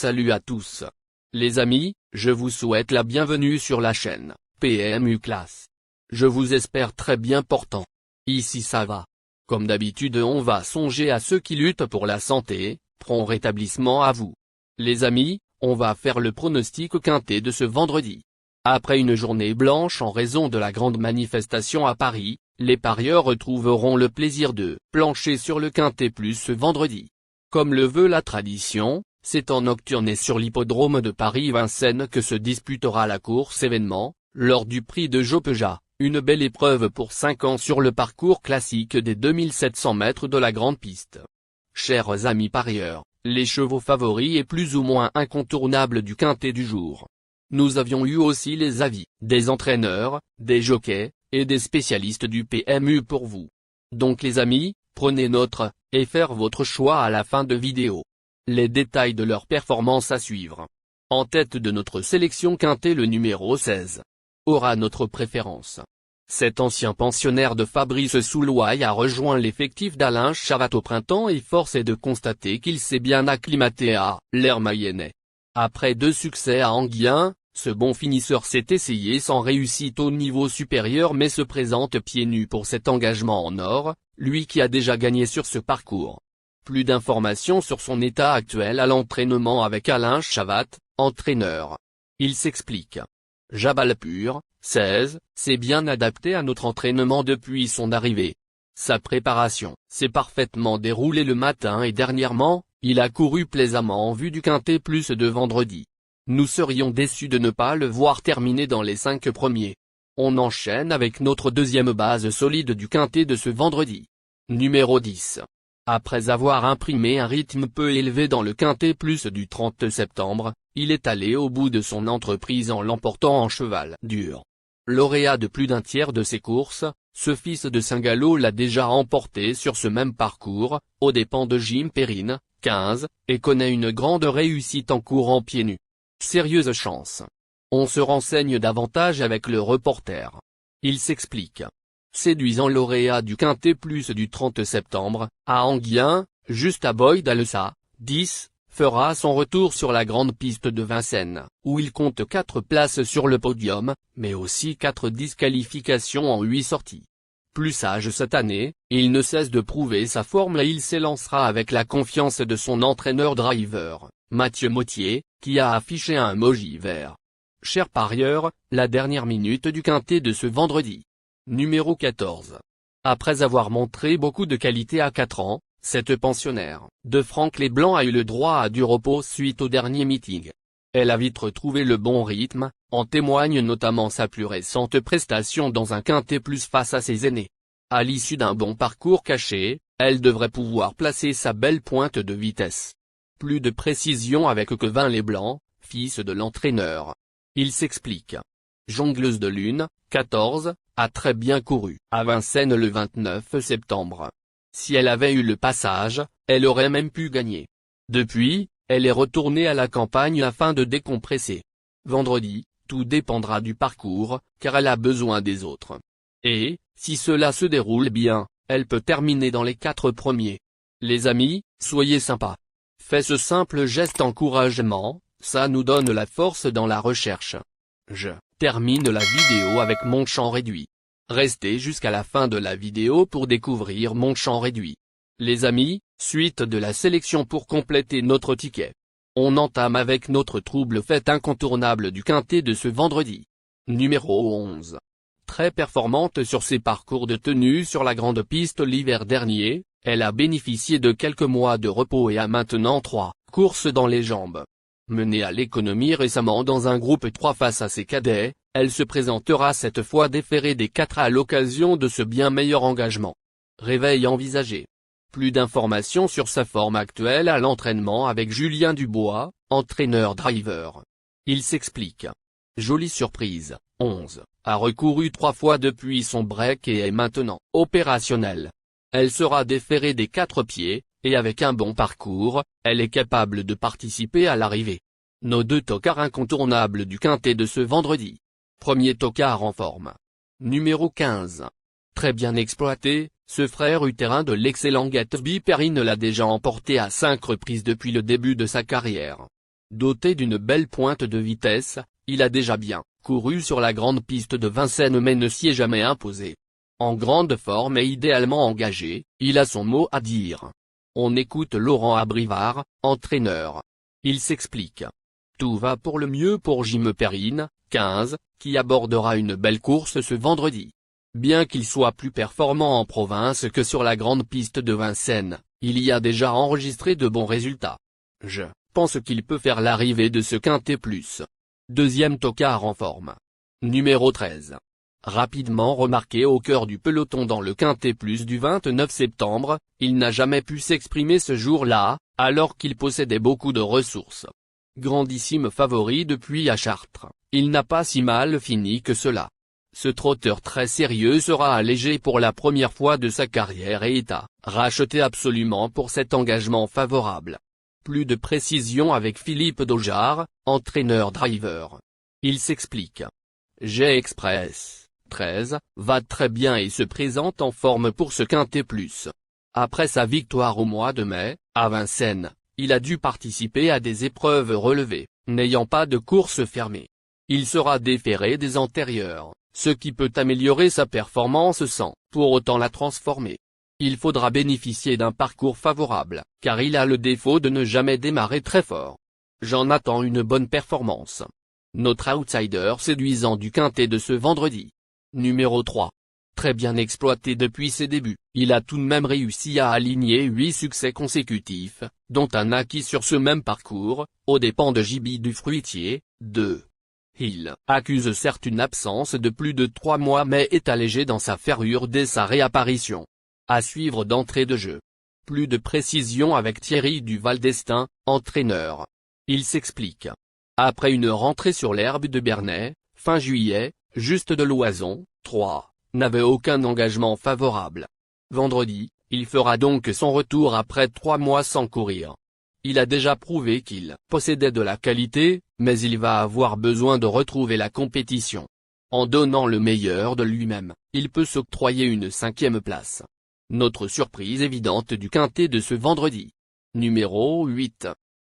Salut à tous. Les amis, je vous souhaite la bienvenue sur la chaîne PMU Classe. Je vous espère très bien portant. Ici ça va. Comme d'habitude on va songer à ceux qui luttent pour la santé, prompt rétablissement à vous. Les amis, on va faire le pronostic quintet de ce vendredi. Après une journée blanche en raison de la grande manifestation à Paris, les parieurs retrouveront le plaisir de plancher sur le quintet plus ce vendredi. Comme le veut la tradition, c'est en nocturne et sur l'hippodrome de Paris-Vincennes que se disputera la course événement, lors du prix de Jopéja, une belle épreuve pour 5 ans sur le parcours classique des 2700 mètres de la grande piste. Chers amis parieurs, les chevaux favoris et plus ou moins incontournables du quintet du jour. Nous avions eu aussi les avis des entraîneurs, des jockeys, et des spécialistes du PMU pour vous. Donc les amis, prenez note, et faire votre choix à la fin de vidéo. Les détails de leur performance à suivre. En tête de notre sélection quintet le numéro 16. Aura notre préférence. Cet ancien pensionnaire de Fabrice Soulouaille a rejoint l'effectif d'Alain Chavat au printemps et force est de constater qu'il s'est bien acclimaté à l'air mayennais. Après 2 succès à Anguien, ce bon finisseur s'est essayé sans réussite au niveau supérieur mais se présente pieds nus pour cet engagement en or, lui qui a déjà gagné sur ce parcours. Plus d'informations sur son état actuel à l'entraînement avec Alain Chavat, entraîneur. Il s'explique. Jabal Pur, 16, s'est bien adapté à notre entraînement depuis son arrivée. Sa préparation s'est parfaitement déroulée le matin et dernièrement, il a couru plaisamment en vue du quintet plus de vendredi. Nous serions déçus de ne pas le voir terminer dans les 5 premiers. On enchaîne avec notre deuxième base solide du quintet de ce vendredi. Numéro 10. Après avoir imprimé un rythme peu élevé dans le quintet plus du 30 septembre, il est allé au bout de son entreprise en l'emportant en cheval dur. Lauréat de plus d'un tiers de ses courses, ce fils de Saint-Gallo l'a déjà emporté sur ce même parcours, aux dépens de Jim Perrine, 15, et connaît une grande réussite en courant pieds nus. Sérieuse chance. On se renseigne davantage avec le reporter. Il s'explique. Séduisant lauréat du quintet plus du 30 septembre, à Anguien, juste à Boïd-Alessa, 10, fera son retour sur la grande piste de Vincennes, où il compte 4 places sur le podium, mais aussi 4 disqualifications en 8 sorties. Plus sage cette année, il ne cesse de prouver sa forme et il s'élancera avec la confiance de son entraîneur driver, Mathieu Mottier, qui a affiché un emoji vert. Chers parieurs, la dernière minute du quintet de ce vendredi. Numéro 14. Après avoir montré beaucoup de qualité à 4 ans, cette pensionnaire de Franck Leblanc a eu le droit à du repos suite au dernier meeting. Elle a vite retrouvé le bon rythme, en témoigne notamment sa plus récente prestation dans un quintet plus face à ses aînés. À l'issue d'un bon parcours caché, elle devrait pouvoir placer sa belle pointe de vitesse. Plus de précision avec Kevin Leblanc, fils de l'entraîneur. Il s'explique. Jongleuse de lune, 14, a très bien couru à Vincennes le 29 septembre. Si elle avait eu le passage, elle aurait même pu gagner. Depuis, elle est retournée à la campagne afin de décompresser. Vendredi, tout dépendra du parcours, car elle a besoin des autres. Et, si cela se déroule bien, elle peut terminer dans les 4 premiers. Les amis, soyez sympas. Faites ce simple geste encouragement, ça nous donne la force dans la recherche. Je termine la vidéo avec mon champ réduit. Restez jusqu'à la fin de la vidéo pour découvrir mon champ réduit. Les amis, suite de la sélection pour compléter notre ticket. On entame avec notre trouble fête incontournable du quintet de ce vendredi. Numéro 11. Très performante sur ses parcours de tenue sur la grande piste l'hiver dernier, elle a bénéficié de quelques mois de repos et a maintenant 3 courses dans les jambes. Menée à l'économie récemment dans un groupe 3 face à ses cadets, elle se présentera cette fois déférée des 4 à l'occasion de ce bien meilleur engagement. Réveil envisagé. Plus d'informations sur sa forme actuelle à l'entraînement avec Julien Dubois, entraîneur-driver. Il s'explique. Jolie surprise, 11, a recouru 3 fois depuis son break et est maintenant opérationnelle. Elle sera déférée des 4 pieds, et avec un bon parcours, elle est capable de participer à l'arrivée. Nos 2 tocards incontournables du quintet de ce vendredi. Premier tocard en forme. Numéro 15. Très bien exploité, ce frère utérin de l'excellent Gatsby Perrine l'a déjà emporté à 5 reprises depuis le début de sa carrière. Doté d'une belle pointe de vitesse, il a déjà bien couru sur la grande piste de Vincennes mais ne s'y est jamais imposé. En grande forme et idéalement engagé, il a son mot à dire. On écoute Laurent Abrivard, entraîneur. Il s'explique. Tout va pour le mieux pour Jim Perrine, 15, qui abordera une belle course ce vendredi. Bien qu'il soit plus performant en province que sur la grande piste de Vincennes, il y a déjà enregistré de bons résultats. Je pense qu'il peut faire l'arrivée de ce quintet plus. Deuxième tocard en forme. Numéro 13. Rapidement remarqué au cœur du peloton dans le quintet plus du 29 septembre, il n'a jamais pu s'exprimer ce jour-là, alors qu'il possédait beaucoup de ressources. Grandissime favori depuis à Chartres, il n'a pas si mal fini que cela. Ce trotteur très sérieux sera allégé pour la première fois de sa carrière et est à racheter absolument pour cet engagement favorable. Plus de précision avec Philippe Daujar, entraîneur-driver. Il s'explique. G-Express, 13, va très bien et se présente en forme pour ce quintet plus. Après sa victoire au mois de mai, à Vincennes, il a dû participer à des épreuves relevées, n'ayant pas de course fermée. Il sera déféré des antérieurs, ce qui peut améliorer sa performance sans, pour autant la transformer. Il faudra bénéficier d'un parcours favorable, car il a le défaut de ne jamais démarrer très fort. J'en attends une bonne performance. Notre outsider séduisant du quintet de ce vendredi. Numéro 3. Très bien exploité depuis ses débuts, il a tout de même réussi à aligner 8 succès consécutifs, dont un acquis sur ce même parcours, aux dépens de JB du Fruitier, 2. Il accuse certes une absence de plus de 3 mois mais est allégé dans sa ferrure dès sa réapparition. À suivre d'entrée de jeu. Plus de précision avec Thierry Duval d'Estaing, entraîneur. Il s'explique. Après une rentrée sur l'herbe de Bernay, fin juillet, Juste de Loison, 3, n'avait aucun engagement favorable. Vendredi, il fera donc son retour après 3 mois sans courir. Il a déjà prouvé qu'il possédait de la qualité, mais il va avoir besoin de retrouver la compétition. En donnant le meilleur de lui-même, il peut s'octroyer une 5e place. Notre surprise évidente du quintet de ce vendredi. Numéro 8.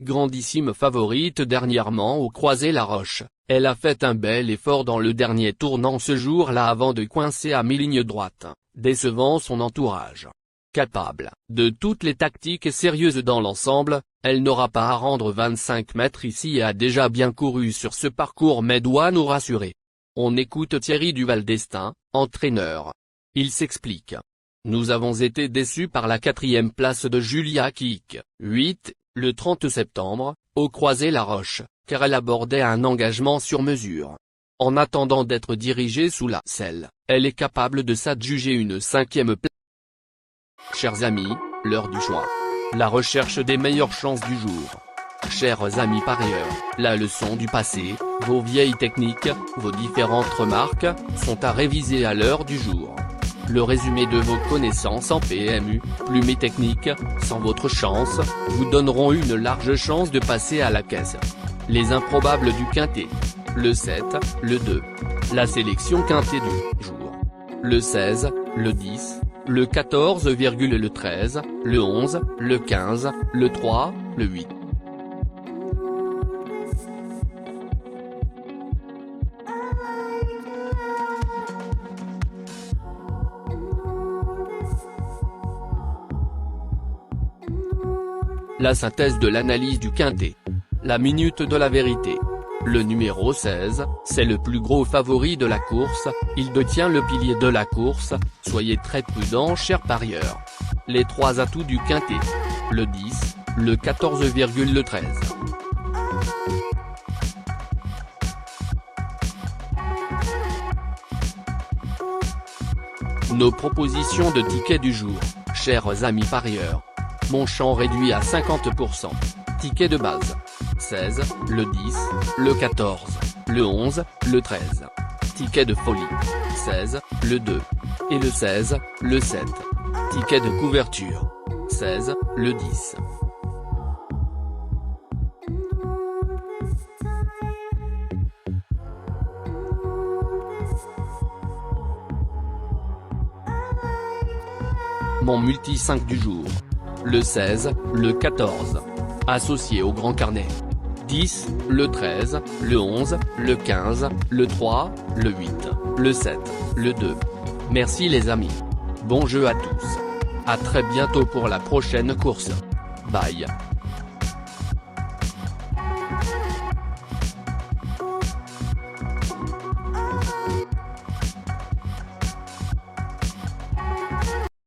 Grandissime favorite dernièrement au Croisé-la-Roche, elle a fait un bel effort dans le dernier tournant ce jour-là avant de coincer à mi-ligne droite, décevant son entourage. Capable de toutes les tactiques sérieuses dans l'ensemble, elle n'aura pas à rendre 25 mètres ici et a déjà bien couru sur ce parcours mais doit nous rassurer. On écoute Thierry Duval d'Estaing, entraîneur. Il s'explique. Nous avons été déçus par la 4e place de Julia Kick, 8, le 30 septembre, au Croisé-la-Roche, car elle abordait un engagement sur mesure. En attendant d'être dirigée sous la selle, elle est capable de s'adjuger une 5e place. Chers amis, l'heure du choix. La recherche des meilleures chances du jour. Chers amis parieurs, la leçon du passé, vos vieilles techniques, vos différentes remarques, sont à réviser à l'heure du jour. Le résumé de vos connaissances en PMU, plume et technique, sans votre chance, vous donneront une large chance de passer à la caisse. Les improbables du quintet. Le 7, le 2. La sélection quintet du jour. Le 16, le 10, le 14, le 13, le 11, le 15, le 3, le 8. La synthèse de l'analyse du quintet. La minute de la vérité. Le numéro 16, c'est le plus gros favori de la course, il détient le pilier de la course, soyez très prudents chers parieurs. Les 3 atouts du quintet. Le 10, le 14, le 13. Nos propositions de tickets du jour, chers amis parieurs. Mon champ réduit à 50%. Ticket de base. 16, le 10, le 14, le 11, le 13. Ticket de folie. 16, le 2. Et le 16, le 7. Ticket de couverture. 16, le 10. Mon multi 5 du jour. Le 16, le 14. Associé au grand carnet. 10, le 13, le 11, le 15, le 3, le 8, le 7, le 2. Merci les amis. Bon jeu à tous. À très bientôt pour la prochaine course. Bye.